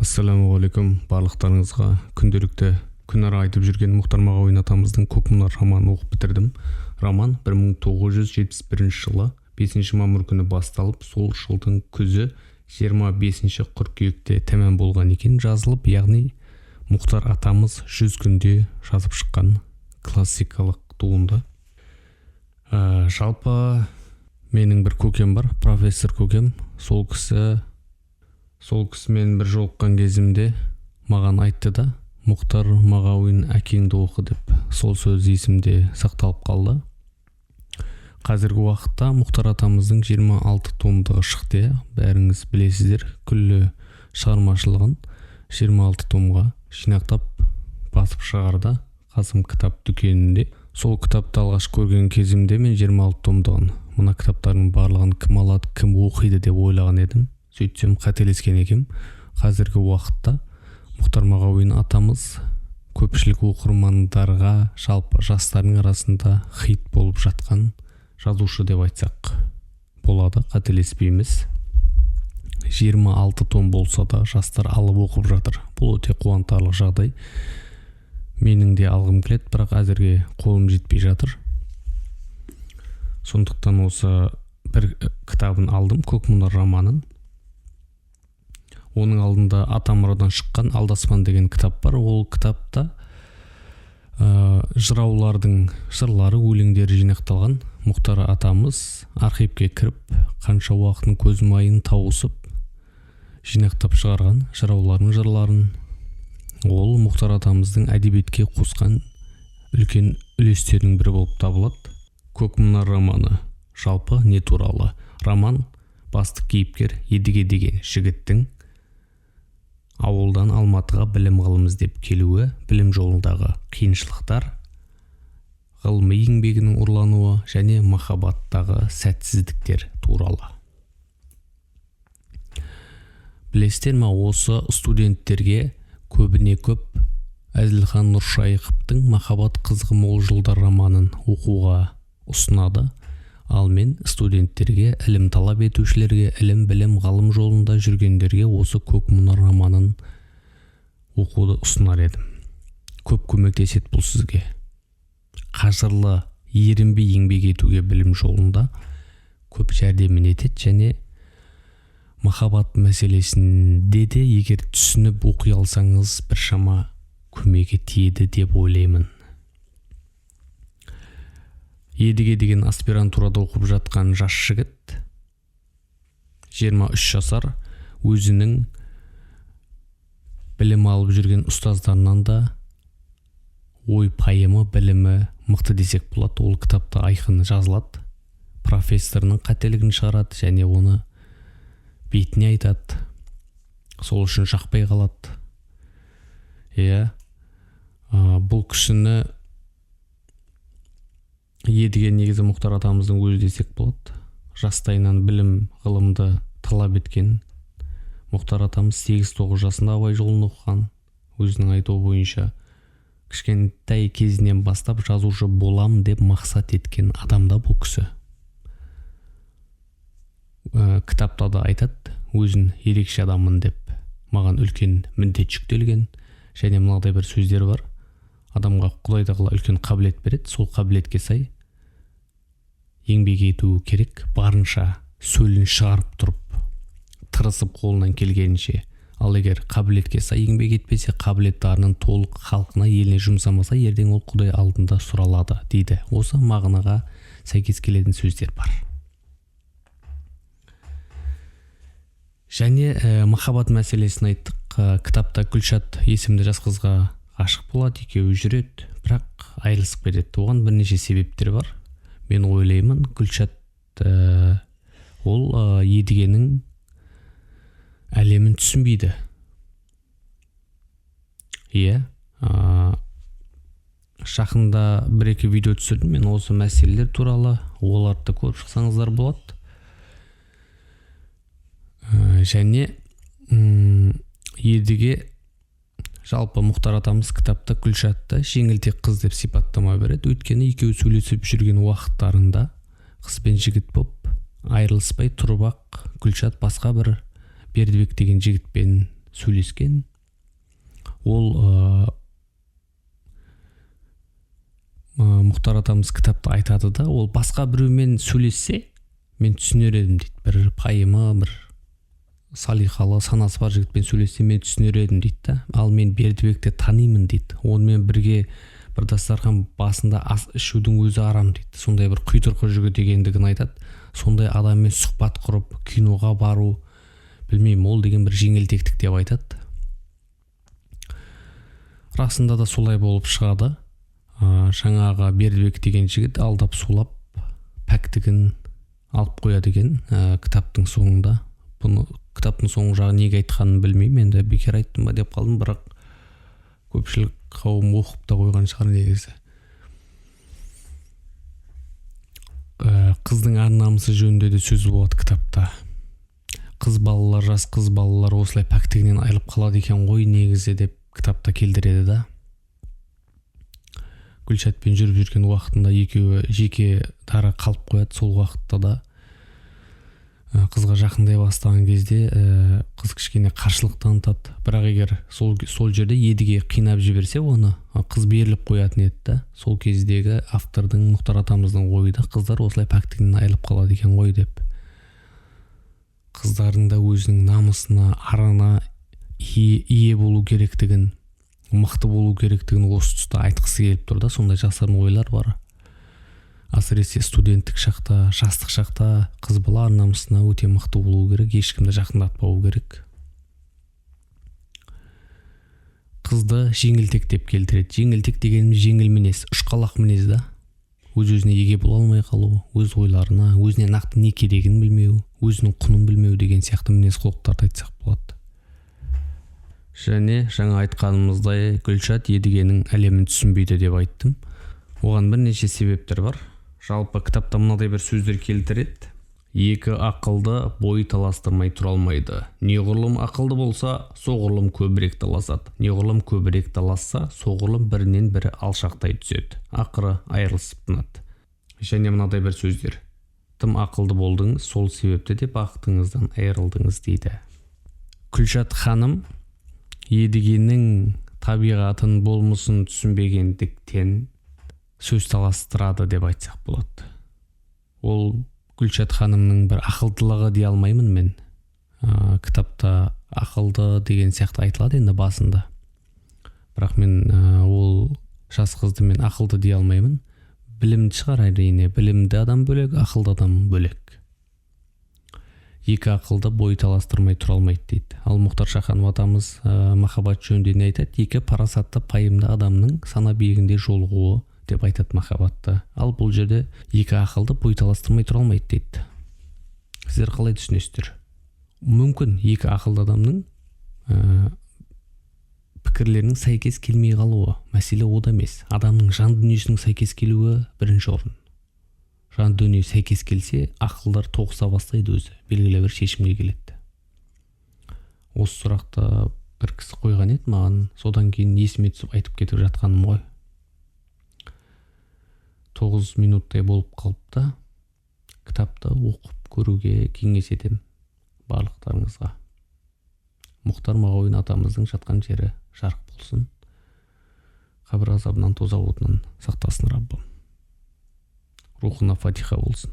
Ассалаумағалейкум барлықтарыңызға. Күнделікті күнара айтып жүрген Мұхтар Мағауин атамыздың Көк мұнар романын оқып бітірдім. Роман 1971 жылы 5 мамыр күні басталып, сол жылдың күзі 25 қыркүйекте тәмам болған екен жазылып, яғни Мұхтар атамыз 100 күнде жазып шыққан классикалық туынды. Жалпы менің бір көкем бар, профессор көкем. Сол кісімен бір жолыққан кезімде маған айтты да, Мұхтар Мағауин әкеңді оқы деп. Сол сөз есімде сақталып қалды. Қазіргі уақытта Мұхтар атамыздың 26 томдығы шықты. Бәріңіз білесіздер, күллі шығармашылығын 26 томға жинақтап басып шығарды Қасым кітап дүкенінде. Сол кітапты алғаш көрген кезімде мен 26 томдығын, мына кітаптардың барлығын кім алады, кім оқиды деп ойлаған едім. Сөйтсем қателескен екем. Қазіргі уақытта Мұхтар Мағауин атамыз көпшілік оқырмандарға, жалпы жастардың арасында хит болып жатқан жазушы деп айтсақ болады, қателеспейміз. 26 том болса да жастар алып оқып жатыр. Бұл өте қуантарлық жағдай. Менің де алғым келеді, бірақ әзірге қолым жетпей жатыр. Сондықтан осы бір кітабын алдым, Көк мұнар романын. Оның алдында Атамұрадан шыққан Алдаспан деген кітап бар. Ол кітапта жыраулардың жырлары, өлеңдері жинақталған. Мұхтар атамыз архивке кіріп, қанша уақытын көз майын тауысып жинақтап шығарған жыраулардың жырларын. Ол Мұхтар атамыздың әдебиетке қосқан үлкен үлестерінің бірі болып табылады. Көк мұнар романы жалпы не туралы? Роман басты кейіпкер Едіге деген жігіттің ауылдан Алматыға білім ғылым іздеп келуі, білім жолындағы қиыншылықтар, ғылыми еңбегінің ұрлануы және махаббаттағы сәтсіздіктер туралы. Білесіздер ме, осы студенттерге көбіне көп Әзілхан Нұршайықовтың Махаббат қызығы мол жылдар романын оқуға ұсынады. Ал мен студенттерге, ілім талап етушілерге, ілім, білім, ғалым жолында жүргендерге осы Көк мұнар романын оқуды ұсынар едім. Көп көмектеседі бұл сізге. Қажырлы, ерінбей еңбек етуге білім жолында көп жәрдемін етеді, және махаббат мәселесінде де егер түсініп оқи алсаңыз біршама көмегі тиеді деп ойлаймын. Едіге деген аспирантурада оқып жатқан жас жігіт, 23 жасар, өзінің білім алып жүрген ұстаздарынан да ой пайымы, білімі мықты десек болады. Ол кітапта айқын жазылады. Профессорының қателігін шығарады және оны бетіне айтады. Сол үшін жақпай қалады. Бұл кісіні Едіге негізі Мұхтар атамыздың өзі десек болады. Жастайынан білім ғылымды талап еткен. Мұхтар атамыз 8-9 жасында Абай жолын оқыған. Өзінің айтуы бойынша кішкентай кезінен бастап жазушы болам деп мақсат еткен адамда бұл кісі. Кітапта да айтады, өзін ерекше адаммын деп. Маған үлкен міндет жүктелген, және мынадай бір сөздер бар. Адамға Құдай тағала үлкен қабілет береді, сол қабілетке сай еңбек ету керек, барынша сөлін шығарып тұрып, тырысып қолынан келгенше. Ал егер қабілетке сай еңбек етпесе, қабілеттарының толық халқына, еліне жұмсамаса, ертең ол Құдай алдында сұралады дейді. Осы мағынаға сәйкес келетін сөздер бар. Және махаббат мәселесін айттық. Кітапта Гүлшат есімді жас қызға ғашық болады, екеуі жүреді, бірақ айырылысып кетеді. Оған бірнеше себептер бар. Мен ойлаймын, Гүлшат ол Едігенің әлемін түсінбейді. Жақында бір-екі видео түсірдім мен осы мәселелер туралы. Оларды көріп шықсаңыздар болады. Және Едіге, жалпы Мұхтар атамыз кітапта Гүлшатты жеңілтек қыз деп сипаттама береді. Өйткені екеуі сөйлесіп жүрген уақыттарында қыз бен жігіт боп айырылыспай тұрып ақ Гүлшат басқа бір Бердібек деген жігітпен сөйлескен. Ол Мұхтар атамыз кітапта айтады да, ол басқа біреумен сөйлессе мен түсінер едім дейді. Бір пайымы, бір салиқалы, санасы бар жігітпен сөйлессе мен түсінер едім дейді да. Ал мен Бердібекті танимын дейді. Онымен бірге бір дастархан басында ас ішудің өзі арам дейді. Сондай бір құйтырқы жігіт екендігін айтады. Сондай адаммен сұхбат құрып, киноға бару, білмеймін, ол деген бір жеңілтектік деп айтады. Расында да солай болып шығады. Жаңағы Бердібек деген жігіт алдап сулап пәктігін алып қояды екен кітаптың соңында. Бұны кітаптың соңғы жағы неге айтқанын білмеймін, енді бекер айттым ба деп қалдым, бірақ көпшілік қауым оқып та қойған шығар негізі. Қыздың ар-намысы жөнінде де сөз болады кітапта. Қыз балалар, жас қыз балалар осылай пәктігінен айырылып қалады екен ғой негізі деп кітапта келтіреді да. Гүлшатпен жүріп жүрген уақытында екеуі жеке дара қалып қояды. Сол уақытта да қызға жақындай бастаған кезде қыз кішкене қарсылық танытады. Бірақ егер сол жерде едіге қинап жіберсе, оны қыз беріліп қоятын еді да. Сол кездегі автордың, Мұхтар атамыздың ойы да қыздар осылай пәктігінен айырылып қалады екен ғой деп. Қыздардың да өзінің намысына, арына ие болу керектігін, мықты болу керектігін осы тұста айтқысы келіп тұр да. Сондай жасырын ойлар бар. Әсіресе студенттік шақта, жастық шақта қыз бала ар-намысына өте мықты болу керек, ешкімді жақындатпау керек. Қызды жеңілтек деп келтіреді. Жеңілтек дегеніміз жеңіл мінез, ұшқалақ мінез да. Өз-өзіне еге бола алмай қалу, өз ойларына, өзіне нақты не керегін білмеу, өзінің құнын білмеу деген сияқты мінез құлықтарды айтсақ болады. Және жаңа айтқанымыздай Гүлшат едігенің әлемін түсінбейді деп айттым. Оған бірнеше себептер бар. Жалпы кітапта мынадай бір сөздер келтіреді. Екі ақылды бой таластырмай тұра алмайды. Неғұрлым ақылды болса, соғұрлым көбірек таласады. Неғұрлым көбірек таласса, соғұрлым бірінен бірі алшақтай түседі. Ақыры айырылысып тынады. Және мынадай бір сөздер. Тым ақылды болдыңыз, сол себепті де бақытыңыздан айырылдыңыз дейді. Гүлшат ханым едігенің табиғатын, болмысын түсінбегендіктен сөз таластырады деп айтсақ болады. Ол Гүлшат ханымның бір ақылдылығы дей алмаймын мен. Кітапта ақылды деген сияқты айтылады енді басында. Бірақ мен ол жас қызды мен ақылды дей алмаймын. Білімді шығар әрине. Білімді адам бөлек, ақылды адам бөлек. Екі ақылды бой таластырмай тұра алмайды дейді. Ал Мұхтар Шаханов атамыз махаббат жөнінде не айтады? Екі парасатты, пайымды адамның сана биігінде жолығуы деп айтады махаббатты. Ал бұл жерде екі ақылды бой таластырмай тұра алмайды дейді. Сіздер қалай түсінесіздер? Мүмкін екі ақылды адамның пікірлерінің сәйкес келмей қалуы, мәселе ода емес. Адамның жан дүниесінің сәйкес келуі бірінші орын. Жан дүние сәйкес келсе, ақылдар тоғыса бастайды өзі, белгілі бір шешімге келеді. Осы сұрақты бір кісі қойған еді маған, содан кейін есіме түсіп айтып кетіп жатқаным ғой. 9 минуттай болып қалыпты. Кітапты оқып көруге кеңес етем барлықтарыңызға. Мұхтар Мағауин атамыздың жатқан жері жарық болсын. Қабір азабынан, тозақ отынан сақтасын Раббым. Рухына фатиха болсын.